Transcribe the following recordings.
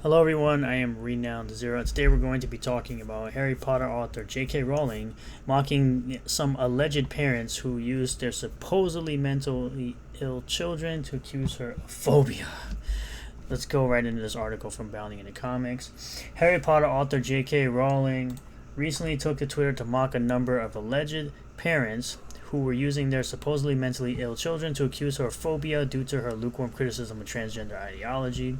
Hello everyone, I am Renowned Zero. Today we're going to be talking about Harry Potter author J.K. Rowling mocking some alleged parents who used their supposedly mentally ill children to accuse her of phobia. Let's go right into this article from Bounding into Comics. Harry Potter author J.K. Rowling recently took to Twitter to mock a number of alleged parents who were using their supposedly mentally ill children to accuse her of phobia due to her lukewarm criticism of transgender ideology.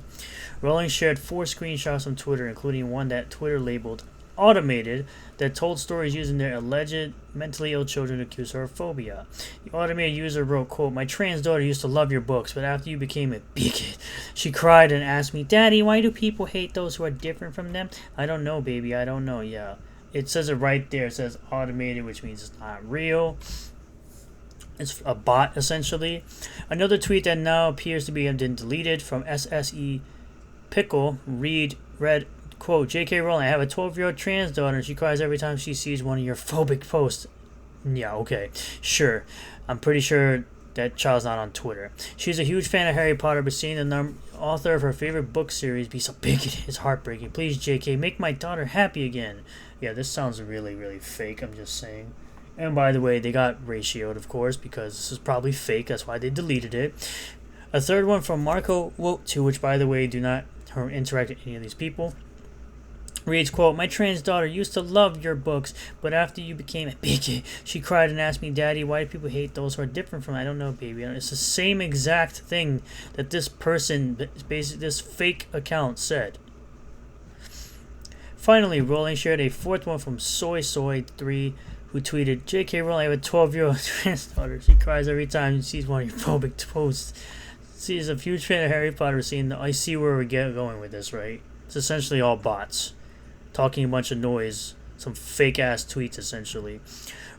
Rowling shared 4 screenshots on Twitter, including one that Twitter labeled automated, that told stories using their alleged mentally ill children to accuse her of phobia. The automated user wrote, quote, "My trans daughter used to love your books, but after you became a bigot, she cried and asked me, 'Daddy, why do people hate those who are different from them?' I don't know, baby, I don't know." Yeah, it says it right there. It says automated, which means it's not real. It's a bot, essentially. Another tweet that now appears to be deleted from SSE Pickle read, quote, "J.K. Rowling, I have a 12-year-old trans daughter and she cries every time she sees one of your phobic posts." Yeah, okay, sure. I'm pretty sure that child's not on Twitter. She's a huge fan of Harry Potter, but seeing the author of her favorite book series be so bigoted is heartbreaking. Please, J.K., make my daughter happy again. Yeah, this sounds really, really fake, I'm just saying. And by the way, they got ratioed, of course, because this is probably fake. That's why they deleted it. A third one from Marco Wote, to which, by the way, do not interact with any of these people, reads, quote, "My trans daughter used to love your books, but after you became a bigot, she cried and asked me, 'Daddy, why do people hate those who are different from me?' I don't know, baby." It's the same exact thing that this person, basically this fake account, said. Finally, Rowling shared a fourth one from Soy3, who tweeted, "J.K. Rowling, I have a 12-year-old trans daughter. She cries every time she sees one of your phobic posts. She's a huge fan of Harry Potter. I see where we're going with this, right? It's essentially all bots talking a bunch of noise, some fake-ass tweets, essentially."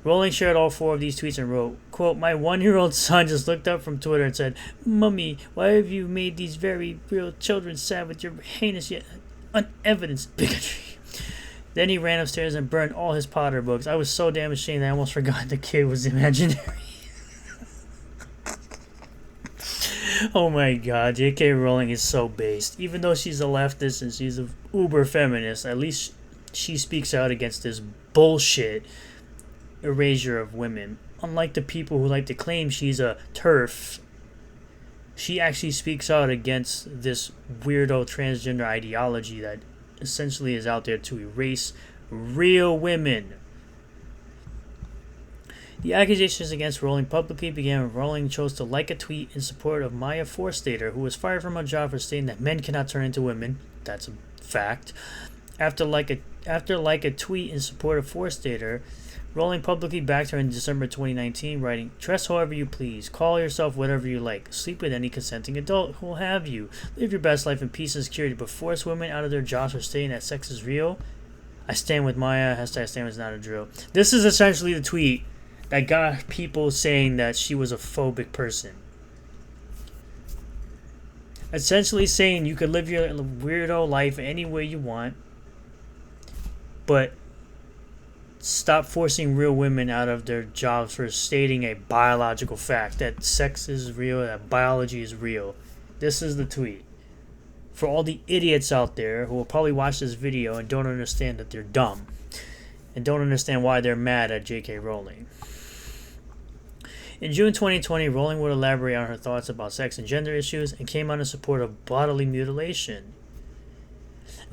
Rowling shared all 4 of these tweets and wrote, quote, "My 1-year-old son just looked up from Twitter and said, 'Mummy, why have you made these very real children sad with your heinous yet unevidenced bigotry?' Then he ran upstairs and burned all his Potter books. I was so damn ashamed that I almost forgot the kid was imaginary." Oh my god, J.K. Rowling is so based. Even though she's a leftist and she's an uber feminist, at least she speaks out against this bullshit erasure of women. Unlike the people who like to claim she's a TERF, she actually speaks out against this weirdo transgender ideology that essentially is out there to erase real women. The accusations against Rowling publicly began when Rowling chose to like a tweet in support of Maya Forstater, who was fired from her job for stating that men cannot turn into women. That's a fact. After like a tweet in support of Forstater, Rowling publicly backed her in December 2019, writing, "Dress however you please, call yourself whatever you like, sleep with any consenting adult who will have you, live your best life in peace and security, but force women out of their jobs for stating that sex is real. I stand with Maya, hashtag stand is not a drill." This is essentially the tweet that got people saying that she was a phobic person. Essentially saying you could live your weirdo life any way you want, but stop forcing real women out of their jobs for stating a biological fact that sex is real, that biology is real. This is the tweet. For all the idiots out there who will probably watch this video and don't understand that they're dumb and don't understand why they're mad at J.K. Rowling. In June 2020, Rowling would elaborate on her thoughts about sex and gender issues and came out in support of bodily mutilation.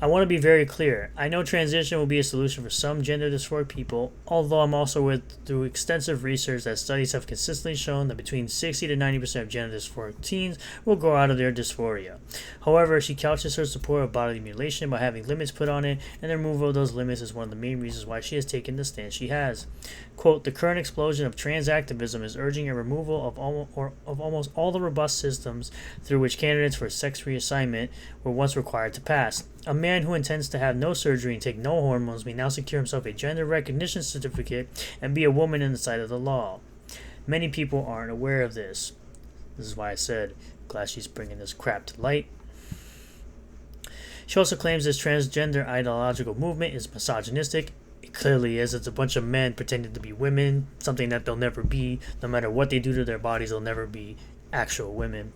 "I want to be very clear. I know transition will be a solution for some gender dysphoric people, although I'm also through extensive research that studies have consistently shown that between 60 to 90% of gender dysphoric teens will grow out of their dysphoria. However, she couches her support of bodily mutilation by having limits put on it, and the removal of those limits is one of the main reasons why she has taken the stance she has. Quote, "The current explosion of trans activism is urging a removal of almost all the robust systems through which candidates for sex reassignment were once required to pass. A man who intends to have no surgery and take no hormones may now secure himself a gender recognition certificate and be a woman in the sight of the law. Many people aren't aware of this." This is why I said, glad she's bringing this crap to light. She also claims this transgender ideological movement is misogynistic. It clearly is. It's a bunch of men pretending to be women, something that they'll never be. No matter what they do to their bodies, they'll never be actual women.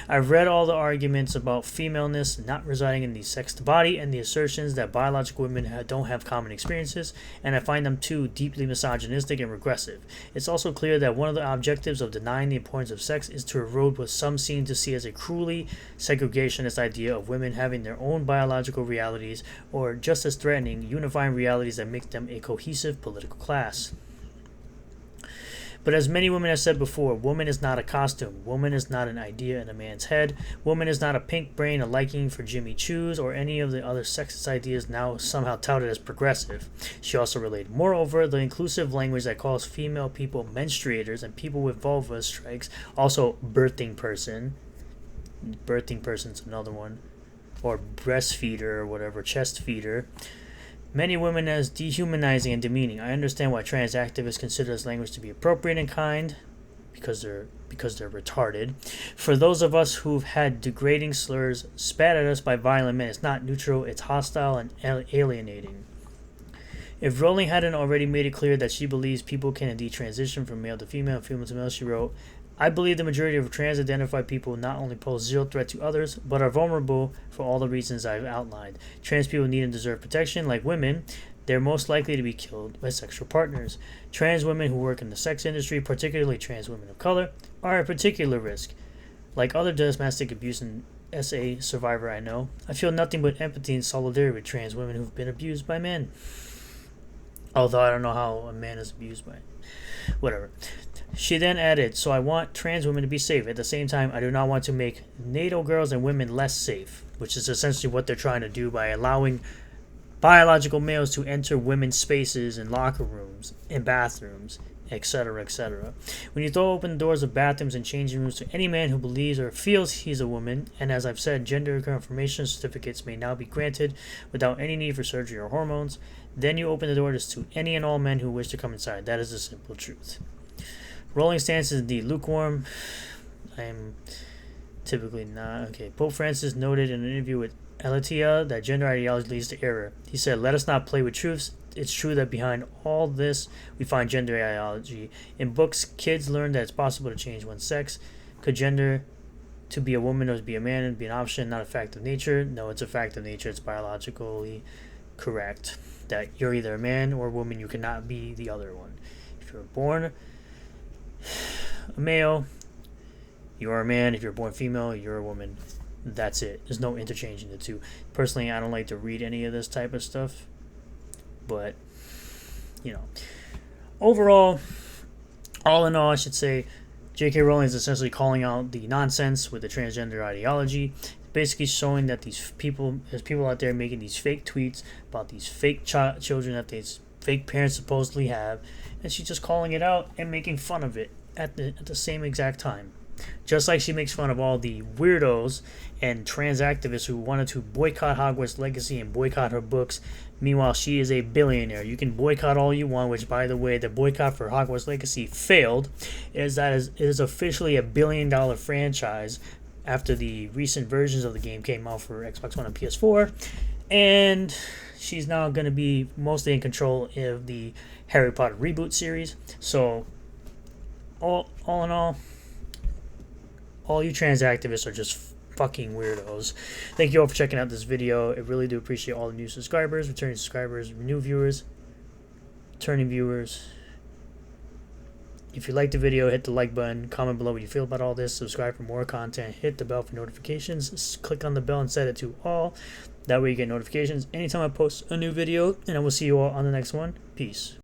I've read all the arguments about femaleness not residing in the sexed body and the assertions that biological women don't have common experiences, and I find them too deeply misogynistic and regressive. It's also clear that one of the objectives of denying the importance of sex is to erode what some seem to see as a cruelly segregationist idea of women having their own biological realities, or just as threatening, unifying realities that make them a cohesive political class. But as many women have said before, woman is not a costume. Woman is not an idea in a man's head. Woman is not a pink brain, a liking for Jimmy Choos, or any of the other sexist ideas now somehow touted as progressive. She also related. Moreover, the inclusive language that calls female people menstruators and people with vulva strikes also birthing person. Birthing person's another one. Or breastfeeder or whatever, chest feeder. Many women as dehumanizing and demeaning. I understand why trans activists consider this language to be appropriate and kind, because they're retarded. For those of us who've had degrading slurs spat at us by violent men, it's not neutral, it's hostile and alienating. If Rowling hadn't already made it clear that she believes people can indeed transition from male to female and female to male, she wrote, I believe the majority of trans-identified people not only pose zero threat to others, but are vulnerable for all the reasons I've outlined. Trans people need and deserve protection. Like women, they're most likely to be killed by sexual partners. Trans women who work in the sex industry, particularly trans women of color, are a particular risk. Like other domestic abuse and SA survivor I know, I feel nothing but empathy and solidarity with trans women who've been abused by men. Although I don't know how a man is abused by whatever. She then added, so I want trans women to be safe. At the same time, I do not want to make NATO girls and women less safe, which is essentially what they're trying to do by allowing biological males to enter women's spaces and locker rooms and bathrooms, etc., etc. When you throw open the doors of bathrooms and changing rooms to any man who believes or feels he's a woman, and as I've said, gender confirmation certificates may now be granted without any need for surgery or hormones, then you open the doors to any and all men who wish to come inside. That is the simple truth. Rowling stance is indeed lukewarm. I am typically not. Okay. Pope Francis noted in an interview with Elatia that gender ideology leads to error. He said, let us not play with truths. It's true that behind all this, we find gender ideology. In books, kids learn that it's possible to change one's sex. Could gender to be a woman or to be a man be an option, not a fact of nature? No, it's a fact of nature. It's biologically correct that you're either a man or a woman. You cannot be the other one. If you're born a male, you're a man. If you're born female, you're a woman. That's it. There's no interchanging the two. Personally, I don't like to read any of this type of stuff, but overall, all in all, I should say J.K. Rowling is essentially calling out the nonsense with the transgender ideology, basically showing that there's people out there making these fake tweets about these fake children that these fake parents supposedly have, and she's just calling it out and making fun of it at the same exact time. Just like she makes fun of all the weirdos and trans activists who wanted to boycott Hogwarts Legacy and boycott her books. Meanwhile, she is a billionaire. You can boycott all you want, which, by the way, the boycott for Hogwarts Legacy failed. It is officially a $1 billion franchise after the recent versions of the game came out for Xbox One and PS4. And she's now going to be mostly in control of the Harry Potter reboot series. So, all in all you trans activists are just fucking weirdos. Thank you all for checking out this video. I really do appreciate all the new subscribers, returning subscribers, new viewers, returning viewers. If you liked the video, hit the like button, comment below what you feel about all this, subscribe for more content, hit the bell for notifications, click on the bell and set it to all. That way you get notifications anytime I post a new video, and I will see you all on the next one. Peace.